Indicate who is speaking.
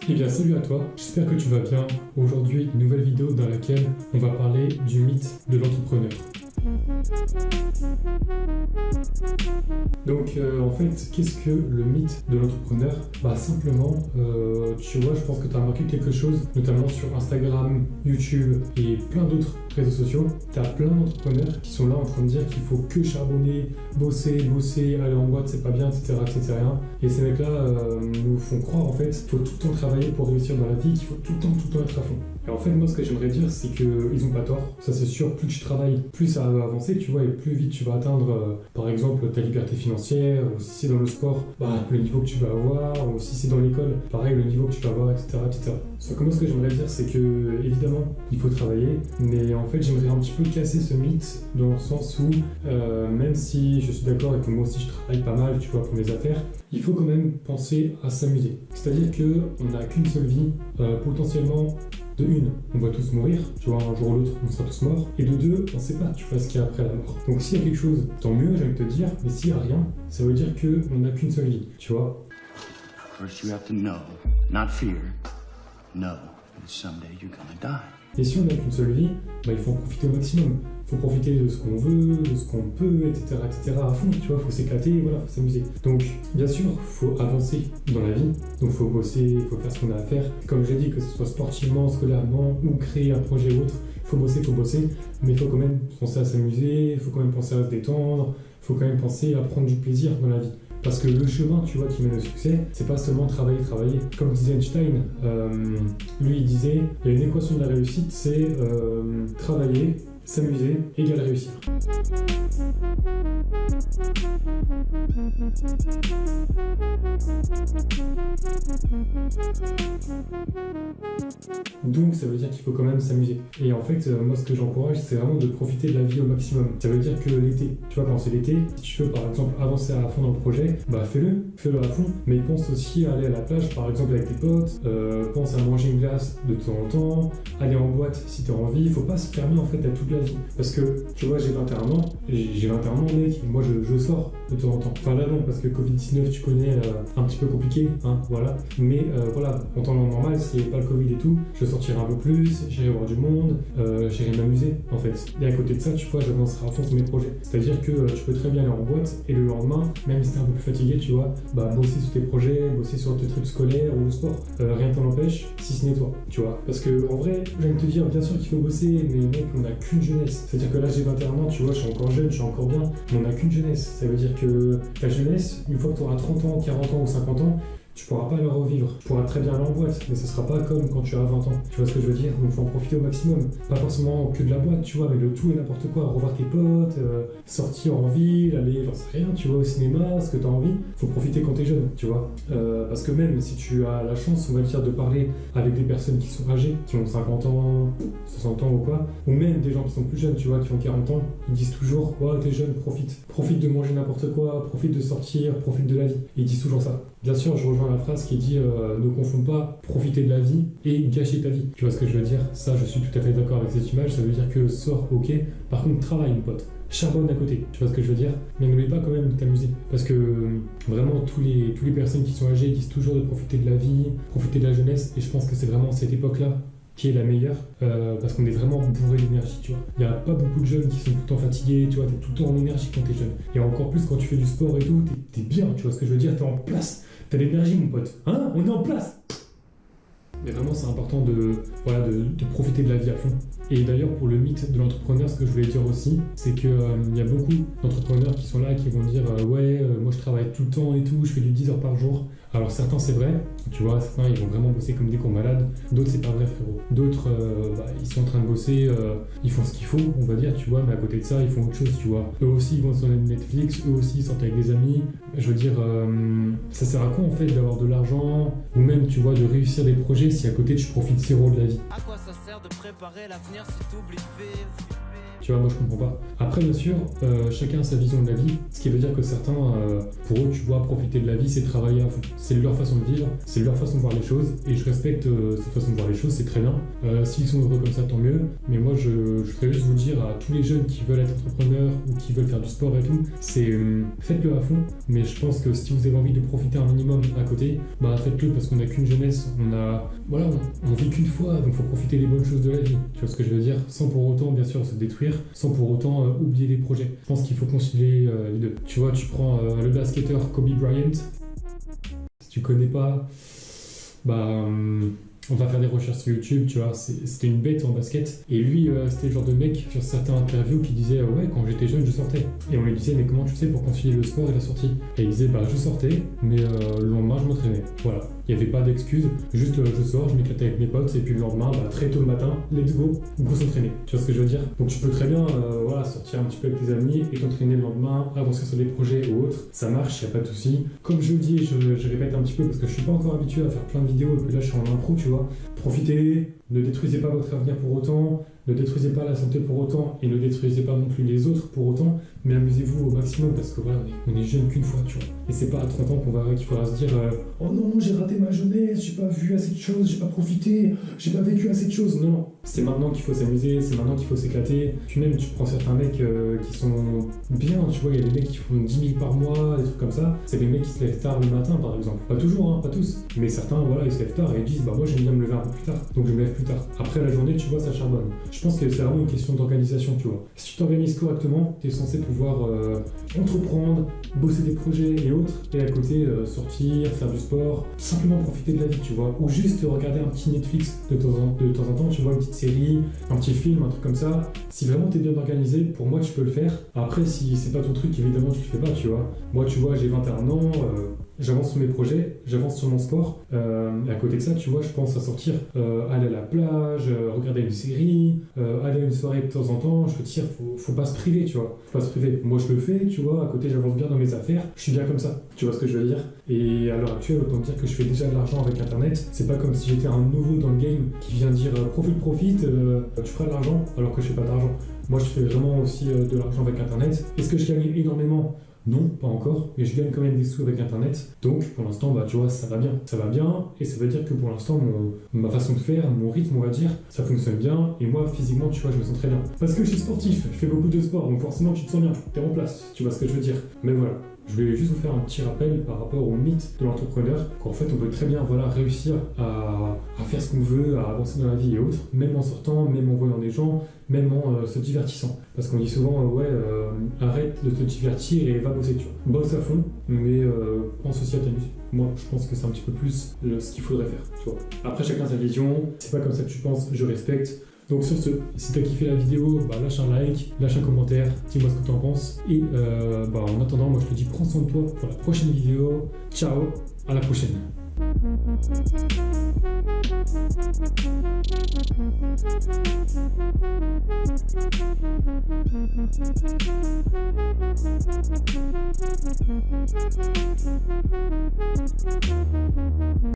Speaker 1: Eh bien salut à toi, j'espère que tu vas bien. Aujourd'hui, une nouvelle vidéo dans laquelle on va parler du mythe de l'entrepreneur. Donc en fait, qu'est-ce que le mythe de l'entrepreneur? Simplement, tu vois, je pense que tu as remarqué quelque chose, notamment sur Instagram, YouTube et plein d'autres réseaux sociaux. Tu as plein d'entrepreneurs qui sont là en train de dire qu'il faut que charbonner, bosser, aller en boîte, c'est pas bien, etc. etc. Et ces mecs-là nous font croire en fait qu'il faut tout le temps travailler pour réussir dans la vie, qu'il faut tout le temps être à fond. Et en fait, moi, ce que j'aimerais dire, c'est qu'ils ont pas tort. Ça, c'est sûr, plus tu travailles, plus ça va avancer, tu vois, et plus vite tu vas atteindre, par exemple, ta liberté financière, ou si c'est dans le sport, le niveau que tu vas avoir, ou si c'est dans l'école, pareil, le niveau que tu vas avoir, etc. etc. Comment ce que j'aimerais dire, c'est que, évidemment, il faut travailler, mais en fait, j'aimerais un petit peu casser ce mythe, dans le sens où, même si je suis d'accord et que moi aussi je travaille pas mal, tu vois, pour mes affaires, il faut quand même penser à s'amuser. C'est-à-dire qu'on n'a qu'une seule vie, potentiellement. De une, on va tous mourir, tu vois, un jour ou l'autre, on sera tous morts. Et de deux, on sait pas, tu vois, ce qu'il y a après la mort. Donc s'il y a quelque chose, tant mieux, j'ai envie de te dire, mais s'il y a rien, ça veut dire qu'on n'a qu'une seule vie, tu vois.
Speaker 2: First you have to know, not fear. Know that someday you're gonna die.
Speaker 1: Et si on n'a qu'une seule vie, il faut en profiter au maximum. Il faut profiter de ce qu'on veut, de ce qu'on peut, etc. à fond, tu vois, il faut s'éclater, voilà, faut s'amuser. Donc, bien sûr, il faut avancer dans la vie, donc il faut bosser, il faut faire ce qu'on a à faire. Comme j'ai dit, que ce soit sportivement, scolairement, ou créer un projet ou autre, il faut bosser, mais il faut quand même penser à s'amuser, il faut quand même penser à se détendre, il faut quand même penser à prendre du plaisir dans la vie. Parce que le chemin, tu vois, qui mène au succès, c'est pas seulement travailler. Comme disait Einstein, lui il disait, il y a une équation de la réussite, c'est travailler, s'amuser, égale réussir. Donc ça veut dire qu'il faut quand même s'amuser. Et en fait, moi ce que j'encourage, c'est vraiment de profiter de la vie au maximum. Ça veut dire que l'été, tu vois, quand c'est l'été, si tu veux par exemple avancer à fond dans le projet, fais-le à fond, mais pense aussi à aller à la plage par exemple avec tes potes, pense à manger une glace de temps en temps, aller en boîte si tu as envie. Il faut pas se fermer en fait à toute la vie. Parce que tu vois, j'ai 21 ans, mec, moi je sors de temps en temps. Enfin là non, parce que Covid-19 tu connais, un petit peu compliqué, hein, voilà. Mais voilà, en temps normal, s'il n'y avait pas le Covid et tout, je sortirai un peu plus, j'irai voir du monde, j'irai m'amuser en fait. Et à côté de ça, tu vois, j'avancerai à fond sur mes projets. C'est-à-dire que tu peux très bien aller en boîte et le lendemain, même si t'es un peu plus fatigué, tu vois, bosser sur tes projets, bosser sur tes trucs scolaires ou le sport. Rien t'en empêche, si ce n'est toi, tu vois. Parce que en vrai, je viens de te dire, bien sûr qu'il faut bosser, mais mec, on n'a qu'une jeunesse. C'est-à-dire que là, j'ai 21 ans, tu vois, je suis encore jeune, je suis encore bien, mais on n'a qu'une jeunesse. Ça veut dire que ta jeunesse, une fois que tu auras 30 ans, 40 ans ou 50 ans, tu pourras pas le revivre. Tu pourras très bien aller en boîte, mais ce sera pas comme quand tu as 20 ans. Tu vois ce que je veux dire? Donc faut en profiter au maximum. Pas forcément que de la boîte, tu vois, mais le tout et n'importe quoi. Revoir tes potes, sortir en ville, aller, j'en sais rien, tu vois, au cinéma, ce que tu as envie. Faut profiter quand t'es jeune, tu vois. Parce que même si tu as la chance, on va dire, de parler avec des personnes qui sont âgées, qui ont 50 ans, 60 ans ou quoi, ou même des gens qui sont plus jeunes, tu vois, qui ont 40 ans, ils disent toujours, ouais, t'es jeune, profite. Profite de manger n'importe quoi, profite de sortir, profite de la vie. Ils disent toujours ça. Bien sûr, je rejoins la phrase qui dit ne confonds pas profiter de la vie et gâcher ta vie. Tu vois ce que je veux dire? Ça, je suis tout à fait d'accord avec cette image. Ça veut dire que sors, ok. Par contre, travaille, mon pote. Charbonne à côté. Tu vois ce que je veux dire? Mais n'oublie pas quand même de t'amuser. Parce que vraiment, tous les personnes qui sont âgées disent toujours de profiter de la vie, profiter de la jeunesse. Et je pense que c'est vraiment cette époque-là qui est la meilleure, parce qu'on est vraiment bourré d'énergie, tu vois. Il n'y a pas beaucoup de jeunes qui sont tout le temps fatigués, tu vois, t'es tout le temps en énergie quand t'es jeune. Et encore plus quand tu fais du sport et tout, t'es bien, tu vois ce que je veux dire, t'es en place, t'as l'énergie mon pote, hein, on est en place. Mais vraiment c'est important de profiter de la vie à fond. Et d'ailleurs pour le mythe de l'entrepreneur, ce que je voulais dire aussi, c'est qu'il y a beaucoup d'entrepreneurs qui sont là, qui vont dire moi je travaille tout le temps et tout, je fais du 10 heures par jour. Alors certains c'est vrai, tu vois, certains ils vont vraiment bosser comme des cons malades, d'autres c'est pas vrai frérot. D'autres ils sont en train de bosser, ils font ce qu'il faut, on va dire, tu vois, mais à côté de ça ils font autre chose, tu vois. Eux aussi ils vont sur Netflix, eux aussi ils sortent avec des amis. Je veux dire, ça sert à quoi en fait d'avoir de l'argent, ou même tu vois de réussir des projets si à côté tu profites zéro de la vie?
Speaker 3: À quoi ça sert de préparer l'avenir si t'oublies de vivre?
Speaker 1: Tu vois, moi je comprends pas. Après, bien sûr, chacun a sa vision de la vie, ce qui veut dire que certains, pour eux, tu vois, profiter de la vie, c'est travailler à fond. C'est leur façon de vivre, c'est leur façon de voir les choses, et je respecte cette façon de voir les choses, c'est très bien. S'ils sont heureux comme ça, tant mieux. Mais moi, je voudrais juste vous dire à tous les jeunes qui veulent être entrepreneurs ou qui veulent faire du sport et tout, c'est faites-le à fond. Mais je pense que si vous avez envie de profiter un minimum à côté, bah faites-le parce qu'on n'a qu'une jeunesse, on vit qu'une fois, donc faut profiter des bonnes choses de la vie. Tu vois ce que je veux dire? Sans pour autant, bien sûr, se détruire, sans pour autant oublier les projets. Je pense qu'il faut concilier les deux. Tu vois, tu prends le basketteur Kobe Bryant. Si tu connais pas, on va faire des recherches sur YouTube, tu vois, c'était une bête en basket. Et lui, c'était le genre de mec, sur certains interviews, qui disait ouais, quand j'étais jeune, je sortais. Et on lui disait, mais comment tu sais pour concilier le sport et la sortie? Et il disait, je sortais, mais le lendemain, je m'entraînais. Voilà. Il n'y avait pas d'excuse, juste je sors, je m'éclatais avec mes potes, et puis le lendemain, très tôt le matin, let's go s'entraîner. Tu vois ce que je veux dire? Donc tu peux très bien sortir un petit peu avec tes amis et t'entraîner le lendemain, avancer sur des projets ou autres. Ça marche, il n'y a pas de souci. Comme je le dis, je répète un petit peu parce que je suis pas encore habitué à faire plein de vidéos, et puis là je suis en impro, tu vois. Profitez, ne détruisez pas votre avenir pour autant, ne détruisez pas la santé pour autant et ne détruisez pas non plus les autres pour autant, mais amusez-vous au maximum parce que voilà, on est jeune qu'une fois, tu vois. Et c'est pas à 30 ans qu'il faudra se dire oh non, j'ai raté ma jeunesse, j'ai pas vu assez de choses, j'ai pas profité, j'ai pas vécu assez de choses. Non, c'est maintenant qu'il faut s'amuser, c'est maintenant qu'il faut s'éclater. Puis même, tu prends certains mecs qui sont bien, tu vois, il y a des mecs qui font 10 000 par mois, des trucs comme ça. C'est des mecs qui se lèvent tard le matin, par exemple. Pas toujours, hein, pas tous. Mais certains, voilà, ils se lèvent tard et ils disent moi j'aime bien me lever un peu plus tard, donc je me lève plus tard. Après la journée, tu vois, ça charbonne. Je pense que c'est vraiment une question d'organisation, tu vois. Si tu t'organises correctement, tu es censé pouvoir entreprendre, bosser des projets et autres, et à côté sortir, faire du sport, simplement profiter de la vie, tu vois. Ou juste regarder un petit Netflix de temps en temps, tu vois, une petite série, un petit film, un truc comme ça. Si vraiment tu es bien organisé, pour moi tu peux le faire. Après, si c'est pas ton truc, évidemment tu le fais pas, tu vois. Moi, tu vois, j'ai 21 ans, j'avance sur mes projets, j'avance sur mon sport. Et à côté de ça, tu vois, je pense à sortir, aller à la plage, regarder une série, aller à une soirée de temps en temps. Je veux dire, faut pas se priver, tu vois. Faut pas se priver. Moi, je le fais, tu vois. À côté, j'avance bien dans mes affaires. Je suis bien comme ça. Tu vois ce que je veux dire? Et à l'heure actuelle, autant dire que je fais déjà de l'argent avec Internet. C'est pas comme si j'étais un nouveau dans le game qui vient dire profite, tu feras de l'argent alors que je fais pas d'argent. Moi, je fais vraiment aussi de l'argent avec Internet. Est-ce que je gagne énormément? Non, pas encore, mais je gagne quand même des sous avec Internet. Donc, pour l'instant, tu vois, ça va bien. Ça va bien, et ça veut dire que pour l'instant, ma façon de faire, mon rythme, on va dire, ça fonctionne bien. Et moi, physiquement, tu vois, je me sens très bien. Parce que je suis sportif, je fais beaucoup de sport, donc forcément, tu te sens bien. T'es en place, tu vois ce que je veux dire. Mais voilà. Je voulais juste vous faire un petit rappel par rapport au mythe de l'entrepreneur, qu'en fait on peut très bien réussir à faire ce qu'on veut, à avancer dans la vie et autres, même en sortant, même en voyant des gens, même en se divertissant. Parce qu'on dit souvent, arrête de te divertir et va bosser, tu vois. Bosse à fond, mais pense aussi à t'amuser. Moi, je pense que c'est un petit peu plus ce qu'il faudrait faire, tu vois. Après, chacun sa vision, c'est pas comme ça que tu penses, je respecte. Donc sur ce, si t'as kiffé la vidéo, lâche un like, lâche un commentaire, dis-moi ce que t'en penses. Et en attendant, moi je te dis prends soin de toi pour la prochaine vidéo. Ciao, à la prochaine.